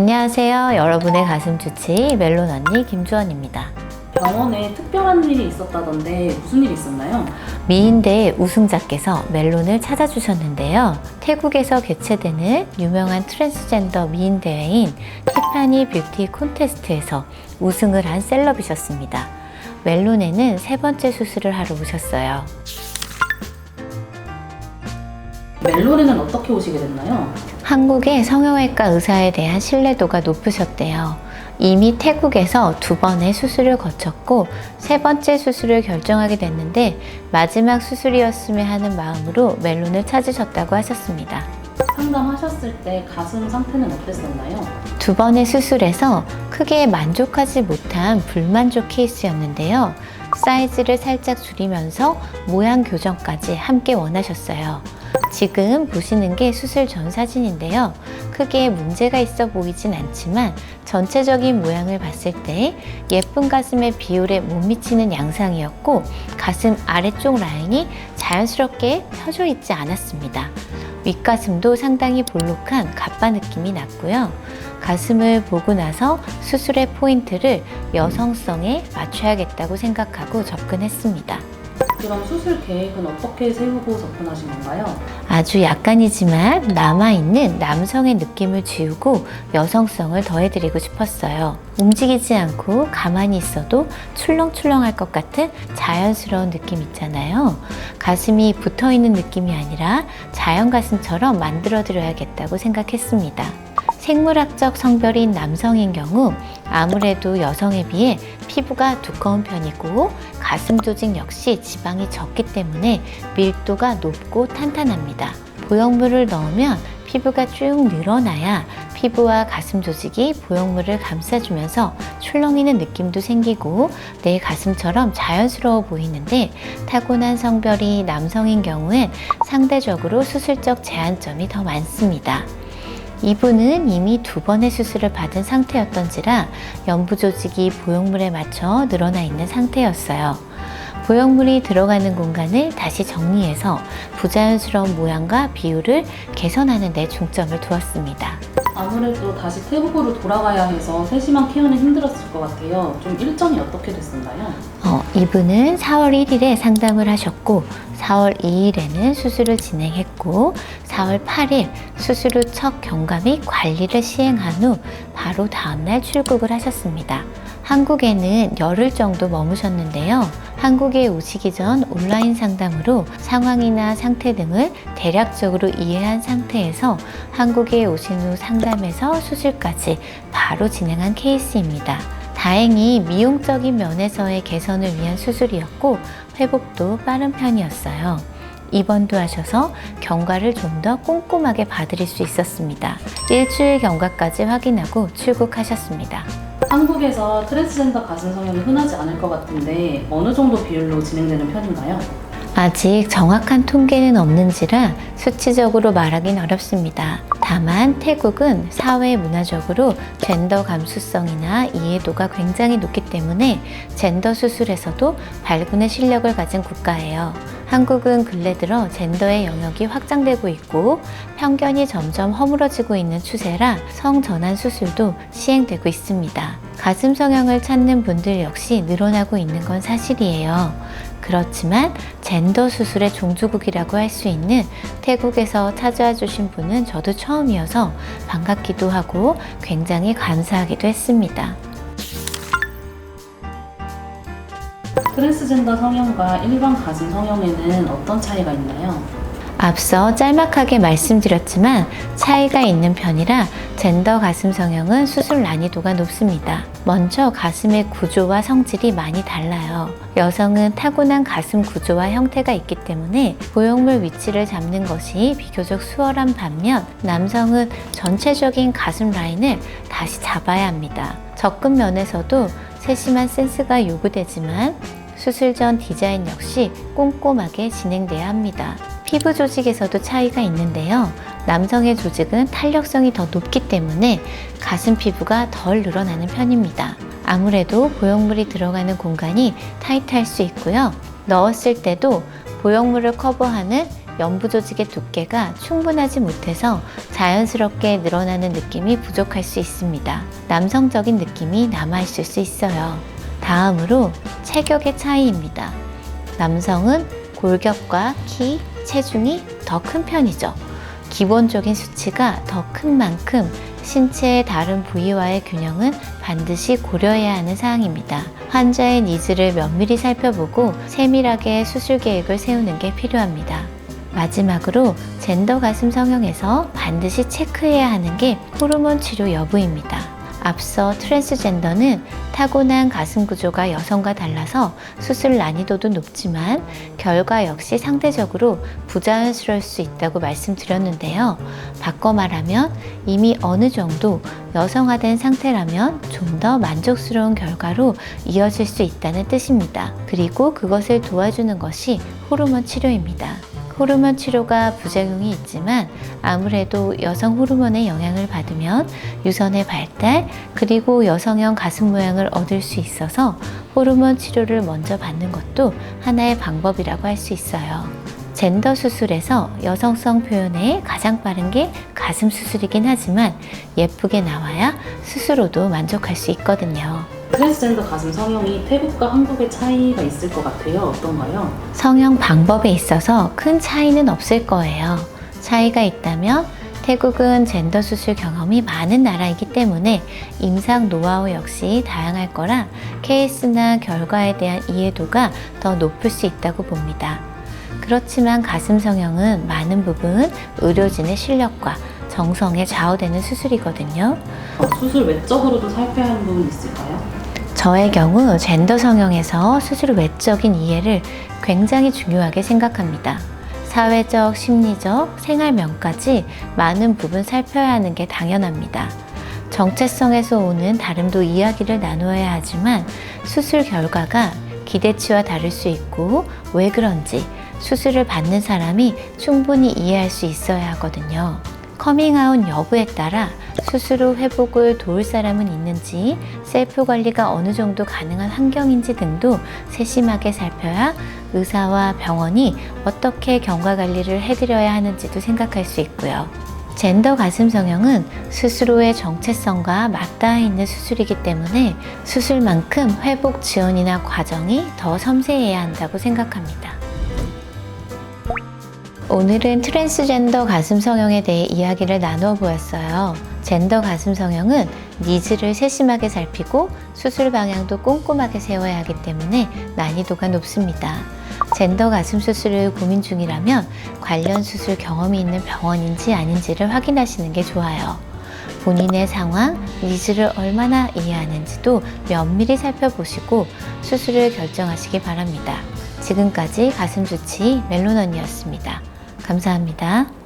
안녕하세요. 여러분의 가슴 주치 멜론 언니 김주원입니다. 병원에 특별한 일이 있었다던데 무슨 일이 있었나요? 미인대 우승자께서 멜론을 찾아주셨는데요. 태국에서 개최되는 유명한 트랜스젠더 미인 대회인 티파니 뷰티 콘테스트에서 우승을 한 셀럽이셨습니다. 멜론에는 세 번째 수술을 하러 오셨어요. 멜론에는 어떻게 오시게 됐나요? 한국의 성형외과 의사에 대한 신뢰도가 높으셨대요. 이미 태국에서 2번의 수술을 거쳤고 3번째 수술을 결정하게 됐는데 마지막 수술이었으면 하는 마음으로 멜론을 찾으셨다고 하셨습니다. 상담하셨을 때 가슴 상태는 어땠었나요? 2번의 수술에서 크게 만족하지 못한 불만족 케이스였는데요. 사이즈를 살짝 줄이면서 모양 교정까지 함께 원하셨어요. 지금 보시는 게 수술 전 사진인데요. 크게 문제가 있어 보이진 않지만 전체적인 모양을 봤을 때 예쁜 가슴의 비율에 못 미치는 양상이었고 가슴 아래쪽 라인이 자연스럽게 펴져 있지 않았습니다. 윗가슴도 상당히 볼록한 갑바 느낌이 났고요. 가슴을 보고 나서 수술의 포인트를 여성성에 맞춰야겠다고 생각하고 접근했습니다. 그럼 수술 계획은 어떻게 세우고 접근하신 건가요? 아주 약간이지만 남아있는 남성의 느낌을 지우고 여성성을 더해드리고 싶었어요. 움직이지 않고 가만히 있어도 출렁출렁할 것 같은 자연스러운 느낌 있잖아요. 가슴이 붙어있는 느낌이 아니라 자연 가슴처럼 만들어드려야겠다고 생각했습니다. 생물학적 성별인 남성인 경우 아무래도 여성에 비해 피부가 두꺼운 편이고 가슴 조직 역시 지방이 적기 때문에 밀도가 높고 탄탄합니다. 보형물을 넣으면 피부가 쭉 늘어나야 피부와 가슴 조직이 보형물을 감싸주면서 출렁이는 느낌도 생기고 내 가슴처럼 자연스러워 보이는데 타고난 성별이 남성인 경우엔 상대적으로 수술적 제한점이 더 많습니다. 이분은 이미 2번의 수술을 받은 상태였던지라 연부 조직이 보형물에 맞춰 늘어나 있는 상태였어요. 보형물이 들어가는 공간을 다시 정리해서 부자연스러운 모양과 비율을 개선하는 데 중점을 두었습니다. 아무래도 다시 태국으로 돌아가야 해서 세심한 케어는 힘들었을 것 같아요. 좀 일정이 어떻게 됐었나요? 이분은 4월 1일에 상담을 하셨고 4월 2일에는 수술을 진행했고 4월 8일 수술 후 첫 경과 및 관리를 시행한 후 바로 다음날 출국을 하셨습니다. 한국에는 열흘 정도 머무셨는데요. 한국에 오시기 전 온라인 상담으로 상황이나 상태 등을 대략적으로 이해한 상태에서 한국에 오신 후 상담에서 수술까지 바로 진행한 케이스입니다. 다행히 미용적인 면에서의 개선을 위한 수술이었고 회복도 빠른 편이었어요. 입원도 하셔서 경과를 좀 더 꼼꼼하게 봐드릴 수 있었습니다. 일주일 경과까지 확인하고 출국하셨습니다. 한국에서 트랜스젠더 가슴 성형이 흔하지 않을 것 같은데 어느 정도 비율로 진행되는 편인가요? 아직 정확한 통계는 없는지라 수치적으로 말하긴 어렵습니다. 다만 태국은 사회 문화적으로 젠더 감수성이나 이해도가 굉장히 높기 때문에 젠더 수술에서도 발군의 실력을 가진 국가예요. 한국은 근래 들어 젠더의 영역이 확장되고 있고 편견이 점점 허물어지고 있는 추세라 성전환 수술도 시행되고 있습니다. 가슴 성형을 찾는 분들 역시 늘어나고 있는 건 사실이에요. 그렇지만 젠더 수술의 종주국이라고 할 수 있는 태국에서 찾아와 주신 분은 저도 처음이어서 반갑기도 하고 굉장히 감사하기도 했습니다. 트랜스젠더 성형과 일반 가슴 성형에는 어떤 차이가 있나요? 앞서 짤막하게 말씀드렸지만 차이가 있는 편이라 젠더 가슴 성형은 수술 난이도가 높습니다. 먼저 가슴의 구조와 성질이 많이 달라요. 여성은 타고난 가슴 구조와 형태가 있기 때문에 보형물 위치를 잡는 것이 비교적 수월한 반면 남성은 전체적인 가슴 라인을 다시 잡아야 합니다. 접근 면에서도 세심한 센스가 요구되지만 수술 전 디자인 역시 꼼꼼하게 진행돼야 합니다. 피부 조직에서도 차이가 있는데요. 남성의 조직은 탄력성이 더 높기 때문에 가슴 피부가 덜 늘어나는 편입니다. 아무래도 보형물이 들어가는 공간이 타이트할 수 있고요. 넣었을 때도 보형물을 커버하는 연부 조직의 두께가 충분하지 못해서 자연스럽게 늘어나는 느낌이 부족할 수 있습니다. 남성적인 느낌이 남아있을 수 있어요. 다음으로 체격의 차이입니다. 남성은 골격과 키, 체중이 더 큰 편이죠. 기본적인 수치가 더 큰 만큼 신체의 다른 부위와의 균형은 반드시 고려해야 하는 사항입니다. 환자의 니즈를 면밀히 살펴보고 세밀하게 수술 계획을 세우는 게 필요합니다. 마지막으로 젠더 가슴 성형에서 반드시 체크해야 하는 게 호르몬 치료 여부입니다. 앞서 트랜스젠더는 타고난 가슴 구조가 여성과 달라서 수술 난이도도 높지만 결과 역시 상대적으로 부자연스러울 수 있다고 말씀드렸는데요. 바꿔 말하면 이미 어느 정도 여성화된 상태라면 좀 더 만족스러운 결과로 이어질 수 있다는 뜻입니다. 그리고 그것을 도와주는 것이 호르몬 치료입니다. 호르몬 치료가 부작용이 있지만 아무래도 여성 호르몬의 영향을 받으면 유선의 발달 그리고 여성형 가슴 모양을 얻을 수 있어서 호르몬 치료를 먼저 받는 것도 하나의 방법이라고 할 수 있어요. 젠더 수술에서 여성성 표현에 가장 빠른 게 가슴 수술이긴 하지만 예쁘게 나와야 스스로도 만족할 수 있거든요. 트랜스젠더 가슴 성형이 태국과 한국의 차이가 있을 것 같아요. 어떤가요? 성형 방법에 있어서 큰 차이는 없을 거예요. 차이가 있다면 태국은 젠더 수술 경험이 많은 나라이기 때문에 임상 노하우 역시 다양할 거라 케이스나 결과에 대한 이해도가 더 높을 수 있다고 봅니다. 그렇지만 가슴 성형은 많은 부분 의료진의 실력과 정성에 좌우되는 수술이거든요. 수술 외적으로도 살펴야 하는 부분이 있을까요? 저의 경우 젠더 성형에서 수술 외적인 이해를 굉장히 중요하게 생각합니다. 사회적, 심리적, 생활면까지 많은 부분 살펴야 하는 게 당연합니다. 정체성에서 오는 다름도 이야기를 나누어야 하지만 수술 결과가 기대치와 다를 수 있고 왜 그런지 수술을 받는 사람이 충분히 이해할 수 있어야 하거든요. 커밍아웃 여부에 따라 수술 후 회복을 도울 사람은 있는지, 셀프 관리가 어느 정도 가능한 환경인지 등도 세심하게 살펴야 의사와 병원이 어떻게 경과 관리를 해드려야 하는지도 생각할 수 있고요. 젠더 가슴 성형은 수술 후의 정체성과 맞닿아 있는 수술이기 때문에 수술만큼 회복 지원이나 과정이 더 섬세해야 한다고 생각합니다. 오늘은 트랜스젠더 가슴 성형에 대해 이야기를 나누어 보았어요. 젠더 가슴 성형은 니즈를 세심하게 살피고 수술 방향도 꼼꼼하게 세워야 하기 때문에 난이도가 높습니다. 젠더 가슴 수술을 고민 중이라면 관련 수술 경험이 있는 병원인지 아닌지를 확인하시는 게 좋아요. 본인의 상황, 니즈를 얼마나 이해하는지도 면밀히 살펴보시고 수술을 결정하시기 바랍니다. 지금까지 가슴 주치 멜론 언니였습니다. 감사합니다.